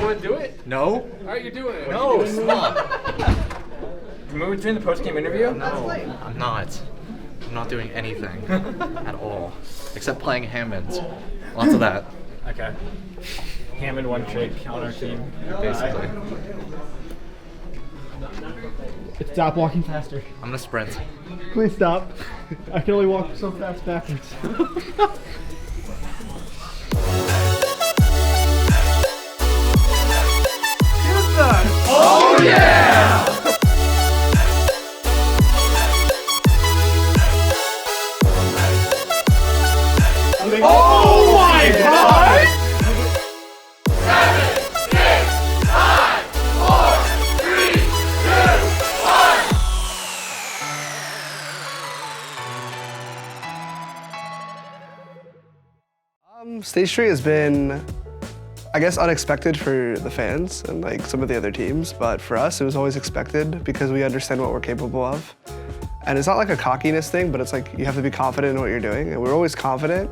want to do it? No. All right, you're doing it. No, stop. Remember doing the post-game interview? No, I'm not. I'm not doing anything at all, except playing Hammond. Lots of that. Okay. Hammond one trick on our team. Basically. Stop walking faster. I'm gonna sprint. Please stop. I can only walk so fast backwards. Oh yeah! Oh my god! 7, 6, 5, 4, 3, 2, 1. Stage 3 has been, I guess, unexpected for the fans and like some of the other teams, but for us it was always expected because we understand what we're capable of. And it's not like a cockiness thing, but it's like you have to be confident in what you're doing, and we're always confident.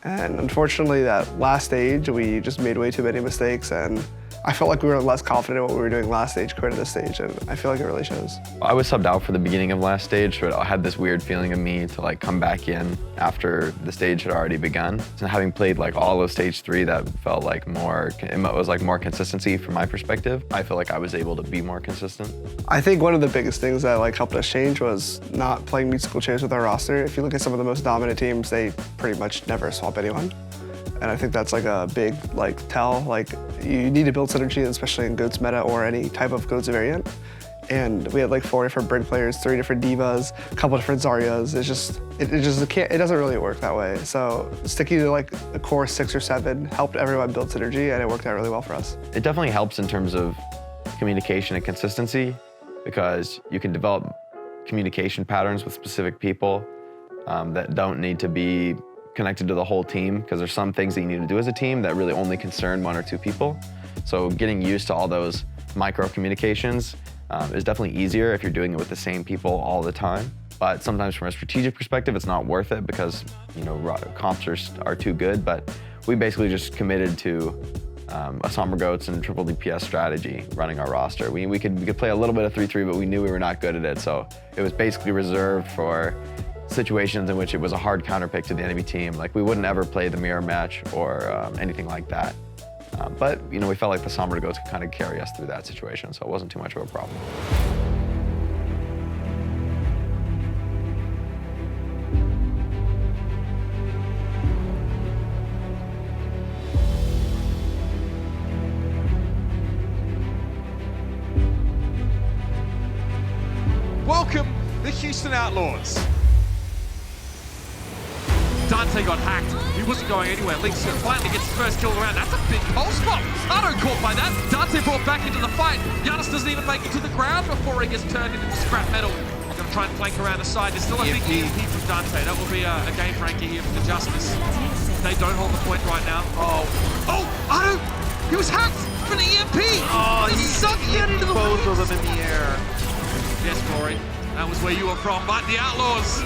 And unfortunately, that last stage, we just made way too many mistakes, and I felt like we were less confident in what we were doing last stage compared to this stage, and I feel like it really shows. I was subbed out for the beginning of last stage, but I had this weird feeling of me to like come back in after the stage had already begun. And having played like all of stage 3, that felt like it was like more consistency from my perspective. I feel like I was able to be more consistent. I think one of the biggest things that like helped us change was not playing musical chairs with our roster. If you look at some of the most dominant teams, they pretty much never swap anyone. And I think that's like a big tell. Like you need to build synergy, especially in Goats meta or any type of Goats variant. And we had like 4 different Brig players, 3 different Divas, a couple different Zaryas. It doesn't really work that way. So sticking to like the core 6 or 7 helped everyone build synergy, and it worked out really well for us. It definitely helps in terms of communication and consistency because you can develop communication patterns with specific people that don't need to be connected to the whole team, because there's some things that you need to do as a team that really only concern 1 or 2 people. So getting used to all those micro communications is definitely easier if you're doing it with the same people all the time. But sometimes from a strategic perspective, it's not worth it because comps are too good. But we basically just committed to a Somber Goats and triple DPS strategy running our roster. We could play a little bit of 3-3, but we knew we were not good at it. So it was basically reserved for situations in which it was a hard counterpick to the enemy team. Like we wouldn't ever play the mirror match or anything like that. But we felt like the Somber Goats could kind of carry us through that situation, so it wasn't too much of a problem. Welcome, the Houston Outlaws. Dante got hacked. He wasn't going anywhere. Lynx finally gets his first kill around. That's a big pole spot. Ardo caught by that. Dante brought back into the fight. Giannis doesn't even make it to the ground before he gets turned into scrap metal. Going to try and flank around the side. There's still a big EMP from Dante. That will be a game breaker here for the Justice. They don't hold the point right now. Oh, Ardo! He was hacked for an EMP! Oh, he sucked it into the both of them in the air. Yes, Corey. That was where you were from, but the Outlaws,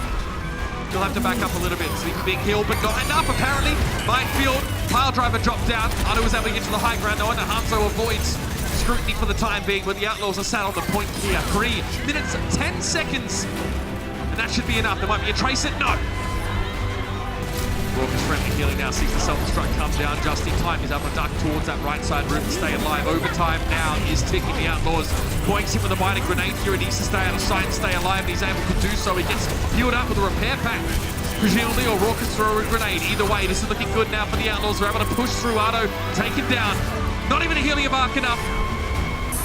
you'll have to back up a little bit. So being healed, but not enough, apparently. Minefield, pile driver dropped down. Ardo was able to get to the high ground, though, and Hanzo avoids scrutiny for the time being, but the Outlaws are sat on the point here. 3 minutes, 10 seconds. And that should be enough. There might be a trace it. No. Raucous friendly healing now, sees the self-destruct come down just in time. He's able to duck towards that right side room to stay alive. Overtime now is ticking. The Outlaws points him with a biting grenade here. He needs to stay out of sight and stay alive, and he's able to do so. He gets healed up with a repair pack, presumably, or Raucous throw a grenade. Either way, this is looking good now for the Outlaws. They're able to push through. Ardo, take him down. Not even a healing arc enough.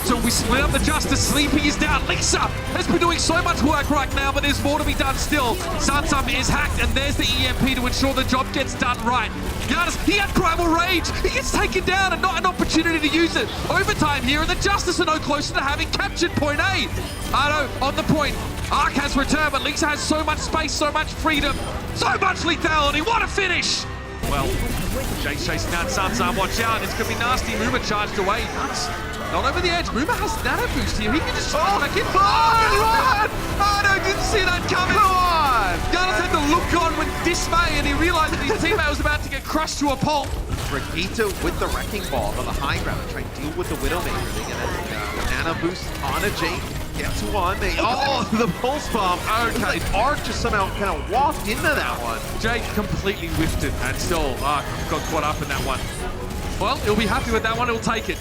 So we split up the Justice. Sleepy is down. Lisa has been doing so much work right now, but there's more to be done still. Sansum is hacked, and there's the EMP to ensure the job gets done right. Giannis, he had Primal Rage. He gets taken down and not an opportunity to use it. Overtime here, and the Justice are no closer to having captured point A. Ardo on the point. Arc has returned, but Lisa has so much space, so much freedom, so much lethality. What a finish! Well, Jake's chasing down Sansum. Watch out, it's going to be nasty. Muma charged away. Nice. Not over the edge. Muma has nano boost here. He can just back in. Oh, no, didn't see that coming. Come on. Giannis had the look on with dismay, and he realized that his teammate was about to get crushed to a pulp. Brigitte with the Wrecking Ball on the high ground to try and deal with the Widowmaker thing, and then Nana boost on a Jake. Gets one. The pulse bomb. Okay, Arc just somehow kind of walked into that one. Jake completely whiffed it and still got caught up in that one. Well, he'll be happy with that one. He'll take it.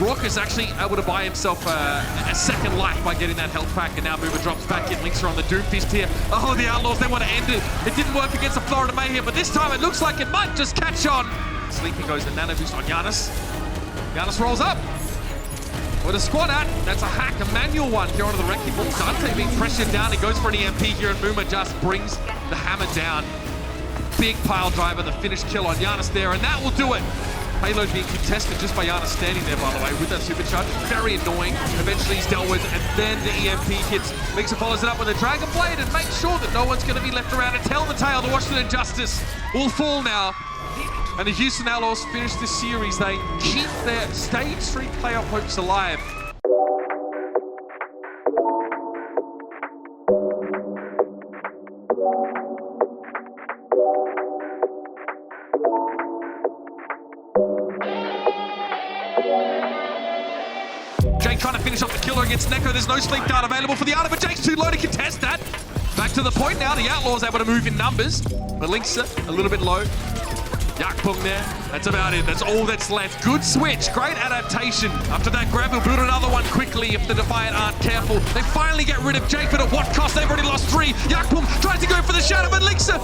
Raucus actually able to buy himself a second life by getting that health pack, and now Boomer drops back in. Links are on the Doomfist here. Oh, the Outlaws, they want to end it. It didn't work against the Florida Mayhem, but this time it looks like it might just catch on. Sleepy goes the nano boost on Giannis. Giannis rolls up. With a squad at, that's a hack, a manual one here onto the Wrecking Ball. Dante being pressured down. He goes for an EMP here, and Boomer just brings the hammer down. Big pile driver, the finish kill on Giannis there, and that will do it. Payload being contested just by Giannis standing there, by the way, with that supercharge. Very annoying. Eventually he's dealt with, and then the EMP hits. Linksa follows it up with a Dragon Blade and makes sure that no one's going to be left around to tell the tale. The Washington Justice will fall now. And the Houston Outlaws finish this series. They keep their Stage 3 playoff hopes alive. Jake trying to finish off the killer against Neko. There's no sleep dart available for the Arda, but Jake's too low to contest that. Back to the point now. The Outlaws able to move in numbers, but Linksa a little bit low. Yakpung there. That's about it. That's all that's left. Good switch. Great adaptation. After that grab, he'll build another one quickly if the Defiant aren't careful. They finally get rid of Jake, but at what cost? They've already lost 3. Yakpung tries to go for the shadow, but Linksa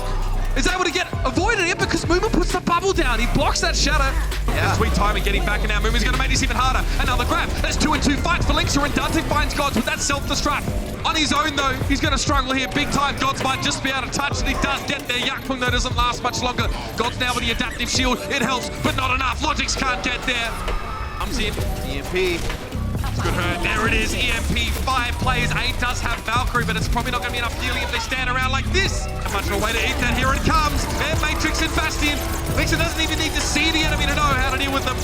is able to get avoided it because Moomin puts the bubble down. He blocks that shadow. Yeah. Sweet timing getting back, and now Moomin's going to make this even harder. Another grab. There's 2-2 fights for Linksa, and Dante finds Gods with that self-destruct. On his own, though, he's going to struggle here big time. Gods might just be able to touch, and he does get there. Yakpung, though, doesn't last much longer. Gods now with the adaptive shield. It helps, but not enough. Logics can't get there. Comes in. EMP. Good hurt. There it is. EMP. 5 players. 8 does have Valkyrie, but it's probably not going to be enough healing if they stand around like this. Not much of a way to eat that. Here it comes. And Matrix and Bastion. Linksa doesn't even need to see the enemy to know how to deal with them.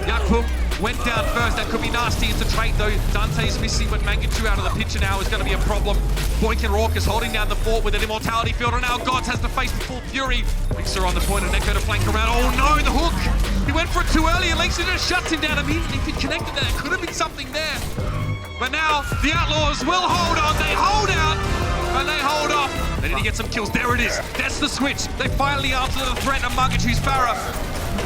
Yakpung went down first. That could be nasty. It's a trait, though. Dante's missing, but Mangachu out of the picture now is going to be a problem. Boink and Raucus holding down the fort with an immortality field, and now Gods has to face the full fury. Linksa on the point, and Neko to flank around. Oh no, the hook! He went for it too early, and Linksa just shuts him down immediately. If he connected there, could have been something there. But now, the Outlaws will hold on. They hold out, and they hold off. They need to get some kills. There it is. That's the switch. They finally answer the threat of Mangachu's Farah.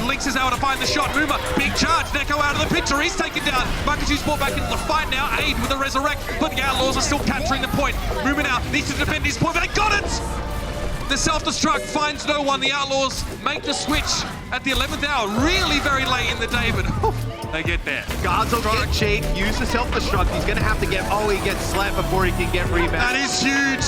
Links is able to find the shot. Moomer, big charge. Neko out of the picture. He's taken down. Mangachu's brought back into the fight now. Aid with a resurrect, but the Outlaws are still capturing the point. Moomer now needs to defend his point, but they got it! The self-destruct finds no one. The Outlaws make the switch at the 11th hour. Really very late in the day, but they get there. Gods will get Jake, use the self-destruct. He's going to have to get, he gets slapped before he can get rebound. That is huge.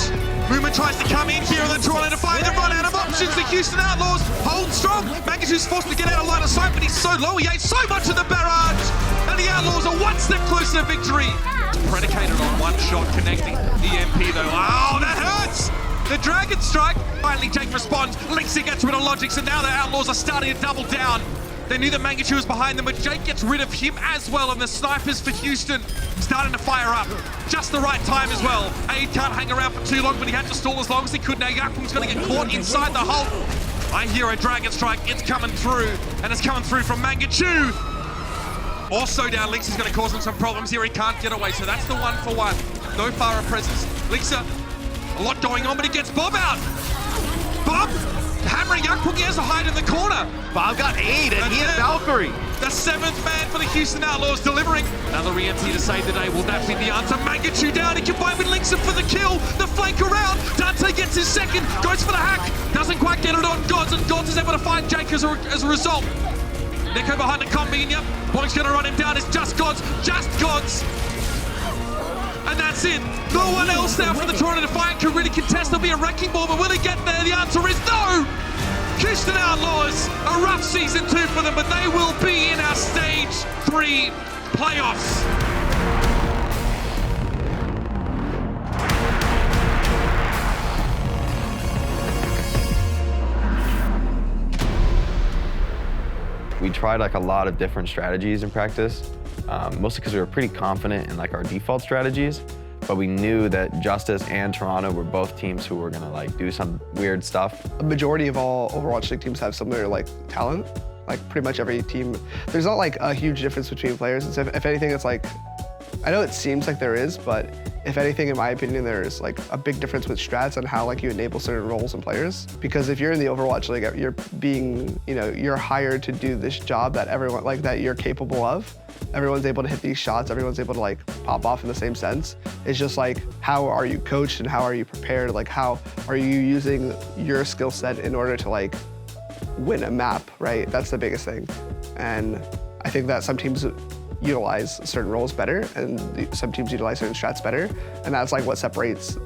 Moomin tries to come in here, and then Toronto Defiant. They run out of options. The Houston Outlaws hold strong. Mangachu's forced to get out of line of sight, but he's so low. He ate so much of the barrage. And the Outlaws are one step closer to victory. It's predicated on one shot connecting EMP, though. Oh, that hurts. The Dragon Strike. Finally, Jake responds. Linksa gets rid of Logics, and now the Outlaws are starting to double down. They knew that Mangachu was behind them, but Jake gets rid of him as well, and the snipers for Houston starting to fire up. Just the right time as well. Aid can't hang around for too long, but he had to stall as long as he could. Now Yakpung's going to get caught inside the hull. I hear a Dragon Strike. It's coming through, and it's coming through from Mangachu. Also down, Linksa's going to cause him some problems here. He can't get away, so that's the 1-for-1. No Farah presence. Linksa, a lot going on, but he gets Bob out. Bob hammering Yakpung. He has to hide in the corner. Bob got Aid, and he had Valkyrie. The 7th man for the Houston Outlaws delivering. Another EMP to save the day. Will that be the answer? Mangachu down. He combined with Linksa for the kill. The flank around. Dante gets his second. Goes for the hack. Doesn't quite get it on Gods, and Gods is able to find Jake as a result. Neko behind the combi, and yep, Boink's going to run him down. It's just Gods. Just Gods. And that's it. No one else now for the Toronto Defiant can really contest. There'll be a wrecking ball, but will he get there? The answer is no! Houston Outlaws, a rough season 2 for them, but they will be in our Stage 3 playoffs. We tried like a lot of different strategies in practice, mostly because we were pretty confident in like our default strategies. but we knew that Justice and Toronto were both teams who were gonna like do some weird stuff. A majority of all Overwatch League teams have similar like talent. Like pretty much every team, there's not like a huge difference between players. It's if anything, it's like, I know it seems like there is, but if anything, in my opinion, there's like a big difference with strats and how like you enable certain roles and players. Because if you're in the Overwatch League, you're being, you're hired to do this job that everyone, like that you're capable of. Everyone's able to hit these shots, everyone's able to like pop off in the same sense. It's just like, how are you coached and how are you prepared? Like how are you using your skill set in order to like win a map, right? That's the biggest thing. And I think that some teams utilize certain roles better and some teams utilize certain strats better. And that's like what separates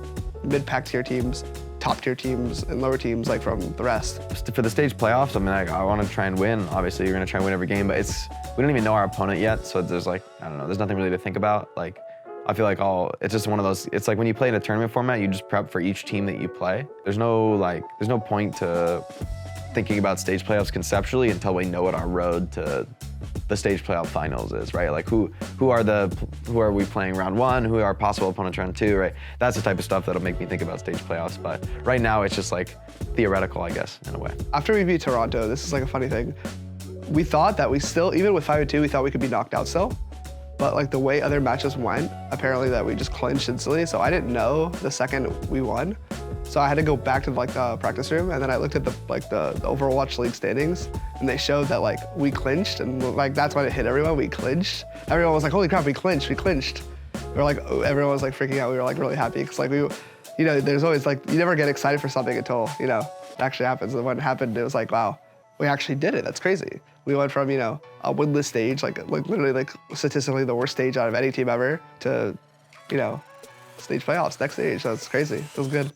mid-pack tier teams, top tier teams, and lower teams like from the rest. For the stage playoffs, I mean, I want to try and win. Obviously, you're going to try and win every game, but we don't even know our opponent yet. So there's like, I don't know, there's nothing really to think about. Like, I feel like it's just one of those, it's like when you play in a tournament format, you just prep for each team that you play. There's no point to thinking about stage playoffs conceptually until we know what our road to the stage playoff finals is, right? Like who are we playing round one? Who are our possible opponents round two, right? That's the type of stuff that'll make me think about stage playoffs. But right now it's just like theoretical, I guess, in a way. After we beat Toronto, this is like a funny thing. We thought that we still, even with 5-2, we thought we could be knocked out still. But like the way other matches went, apparently that we just clinched instantly. So I didn't know the second we won. So I had to go back to like the practice room, and then I looked at the Overwatch League standings, and they showed that like we clinched, and like that's when it hit everyone. We clinched. Everyone was like, "Holy crap, we clinched! We clinched!" We're like, everyone was like freaking out. We were like really happy because like there's always like you never get excited for something until it actually happens. And when it happened, it was like, wow, we actually did it. That's crazy. We went from a winless stage, like literally like statistically the worst stage out of any team ever, to stage playoffs, next stage. That's crazy. It was good.